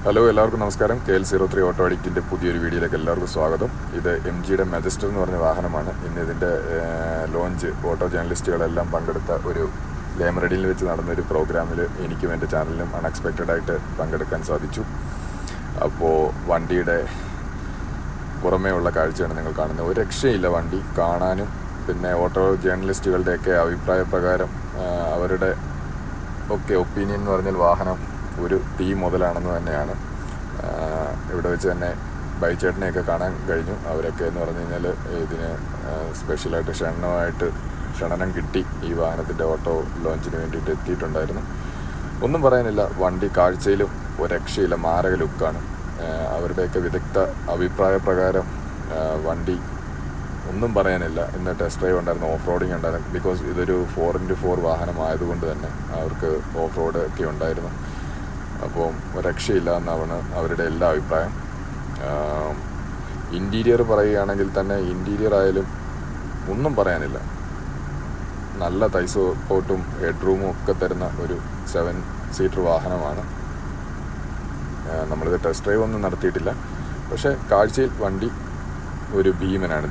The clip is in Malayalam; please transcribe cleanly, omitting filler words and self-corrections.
ഹലോ, എല്ലാവർക്കും നമസ്കാരം. KL03 ഓട്ടോ അഡിക്റ്റിൻ്റെ പുതിയൊരു വീഡിയോയിലേക്ക് എല്ലാവർക്കും സ്വാഗതം. ഇത് MGയുടെ മെജസ്റ്റർ എന്ന് പറഞ്ഞ വാഹനമാണ്. ഇന്ന് ഇതിൻ്റെ ലോഞ്ച് ഓട്ടോ ജേർണലിസ്റ്റുകളെല്ലാം പങ്കെടുത്ത ഒരു ലേമറഡിയിൽ വെച്ച് നടന്നൊരു പ്രോഗ്രാമിൽ എനിക്കും എൻ്റെ ചാനലിനും അൺഎക്സ്പെക്റ്റഡായിട്ട് പങ്കെടുക്കാൻ സാധിച്ചു. അപ്പോൾ വണ്ടിയുടെ പുറമേ ഉള്ള കാഴ്ചയാണ് നിങ്ങൾ കാണുന്നത്. ഒരു രക്ഷയില്ല വണ്ടി കാണാനും. പിന്നെ ഓട്ടോ ജേർണലിസ്റ്റുകളുടെയൊക്കെ അഭിപ്രായ പ്രകാരം അവരുടെ ഒപ്പീനിയൻ എന്ന് പറഞ്ഞാൽ വാഹനം ഒരു തീ മുതലാണെന്ന് തന്നെയാണ്. ഇവിടെ വെച്ച് തന്നെ ബൈച്ചേട്ടനെയൊക്കെ കാണാൻ കഴിഞ്ഞു. അവരൊക്കെ എന്ന് പറഞ്ഞു കഴിഞ്ഞാൽ ഇതിന് സ്പെഷ്യലായിട്ട് ക്ഷണനം കിട്ടി. ഈ വാഹനത്തിൻ്റെ ഓട്ടോ ലോഞ്ചിന് വേണ്ടിയിട്ട് എത്തിയിട്ടുണ്ടായിരുന്നു. ഒന്നും പറയാനില്ല, വണ്ടി കാഴ്ചയിലും ഒരു രക്ഷയില്ല, മാരക ലുക്കാണ്. അവരുടെയൊക്കെ വിദഗ്ധ അഭിപ്രായ പ്രകാരം വണ്ടി ഒന്നും പറയാനില്ല. ഇന്ന് ടെസ്റ്റ് ഡ്രൈവ് ഉണ്ടായിരുന്നു, ഓഫ് റോഡിങ് ഉണ്ടായിരുന്നു. ബിക്കോസ് ഇതൊരു 4x4 വാഹനമായതുകൊണ്ട് തന്നെ അവർക്ക് ഓഫ് റോഡ് ഒക്കെ ഉണ്ടായിരുന്നു. അപ്പോൾ രക്ഷയില്ല എന്നാണ് അവരുടെ എല്ലാ അഭിപ്രായം. ഇൻറ്റീരിയർ പറയുകയാണെങ്കിൽ തന്നെ ഇൻറ്റീരിയർ ആയാലും ഒന്നും പറയാനില്ല. നല്ല തൈ സപ്പോർട്ടും ഹെഡ് റൂമും ഒക്കെ തരുന്ന ഒരു 7 സീറ്റർ വാഹനമാണ്. നമ്മളിത് ടെസ്റ്റ് ഡ്രൈവ് ഒന്നും നടത്തിയിട്ടില്ല, പക്ഷേ കാഴ്ചയിൽ വണ്ടി ഒരു ഭീമനാണ്.